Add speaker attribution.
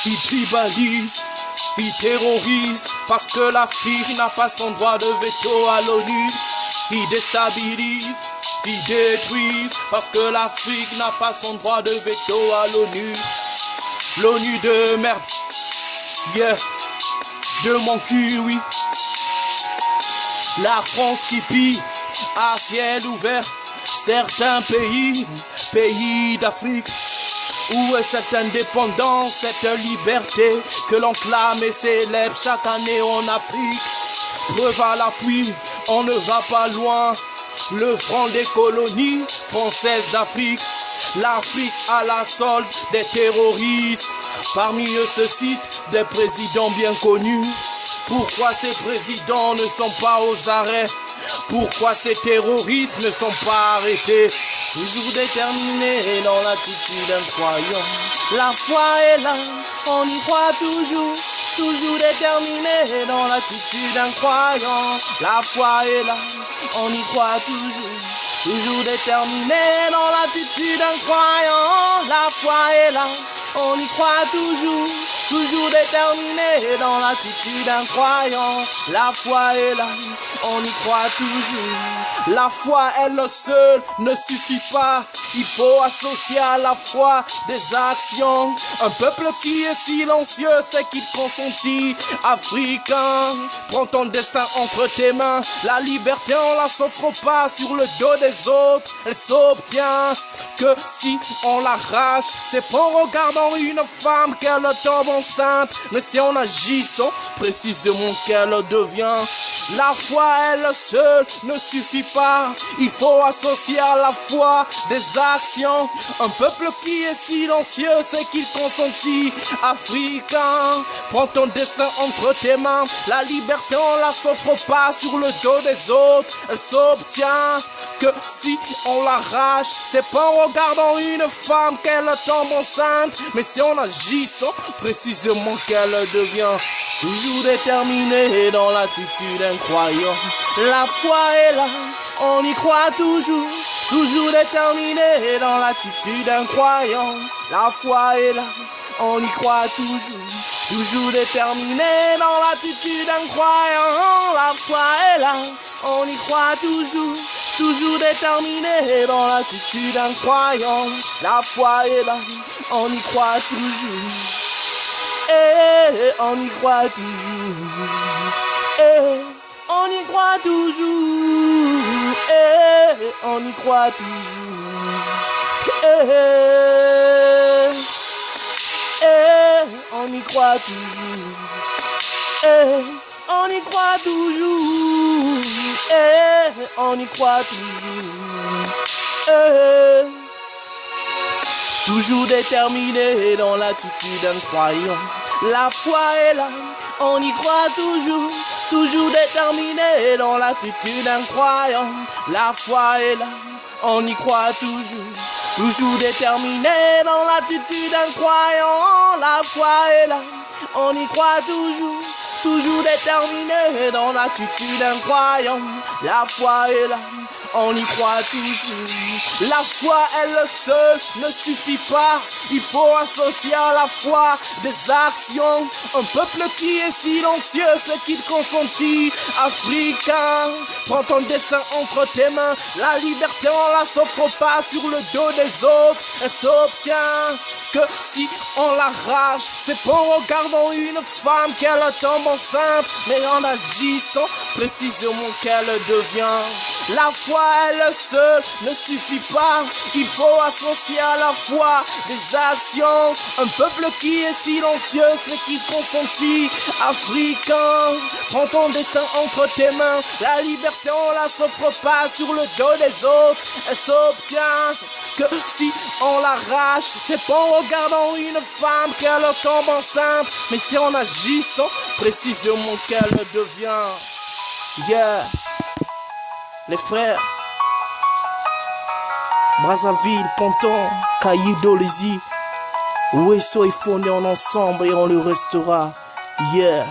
Speaker 1: Ils tribalisent, ils terrorisent, parce que l'Afrique n'a pas son droit de veto à l'ONU. Ils déstabilisent, ils détruisent, parce que l'Afrique n'a pas son droit de veto à l'ONU. L'ONU de merde, yeah, de mon cul, oui. La France qui pille à ciel ouvert certains pays d'Afrique. Où est cette indépendance, cette liberté que l'on clame et célèbre chaque année en Afrique? Preuve à l'appui, on ne va pas loin. Le front des colonies françaises d'Afrique. L'Afrique à la solde des terroristes. Parmi eux se citent des présidents bien connus. Pourquoi ces présidents ne sont pas aux arrêts? Pourquoi ces terroristes ne sont pas arrêtés? Toujours déterminés dans l'attitude incroyable. La foi est là, on y croit toujours. Toujours déterminés dans l'attitude incroyable. La foi est là, on y croit toujours. Toujours déterminés dans l'attitude incroyable. La foi est là, on y croit toujours. Toujours déterminé dans l'attitude incroyable. La foi est là, on y croit toujours. La foi elle seule ne suffit pas. Il faut associer à la foi des actions. Un peuple qui est silencieux, c'est qu'il consentit. Africain, prends ton destin entre tes mains. La liberté on la s'offre pas sur le dos des autres. Elle s'obtient que si on l'arrache. C'est pas en regardant une femme qu'elle tombe enceinte, mais c'est en agissant précisément qu'elle devient. La foi elle seule ne suffit pas. Il faut associer à la foi des actions. Un peuple qui est silencieux, c'est qu'il consentit. Africain, prends ton destin entre tes mains. La liberté on la s'offre pas sur le dos des autres. Elle s'obtient que si on l'arrache. C'est pas en regardant une femme qu'elle tombe enceinte, mais c'est en agissant précisément qu'elle devient. Toujours déterminée dans l'attitude incroyable. La foi est là, on y croit toujours. Toujours déterminé dans l'attitude incroyable. La foi est là, on y croit toujours. Toujours déterminé dans l'attitude incroyable. La foi est là, on y croit toujours. Toujours déterminé dans l'attitude incroyable. La foi est là, on y croit toujours. On y croit toujours. On y croit toujours. On y croit toujours. On y croit toujours. On y croit toujours. On y croit toujours. Toujours déterminé dans l'attitude incroyable. La foi est là, on y croit toujours. Toujours déterminé dans l'attitude incroyable. La foi est là, on y croit toujours. Toujours déterminé dans l'attitude incroyable. La foi est là, on y croit toujours. Toujours déterminé dans l'attitude incroyable. La foi est là, on y croit toujours. La foi elle seule ne suffit pas. Il faut associer à la foi des actions. Un peuple qui est silencieux, c'est qu'il consentit. Africain, prends ton destin entre tes mains. La liberté on la s'offre pas sur le dos des autres. Elle s'obtient que si on l'arrache. C'est pas en regardant une femme qu'elle tombe enceinte, mais en agissant précisément qu'elle devient. La foi elle seule ne suffit pas. Il faut associer à la foi des actions. Un peuple qui est silencieux, c'est qui consentit. Africain, prends ton destin entre tes mains. La liberté on la s'offre pas sur le dos des autres. Elle s'obtient que si on l'arrache. C'est pas en regardant une femme qu'elle tombe enceinte, mais c'est en agissant précisément qu'elle devient. Yeah. Les frères, Brazzaville, Ponton, Caïdo, Lézy, Ouesso est fondé en ensemble et on le restera. Yeah.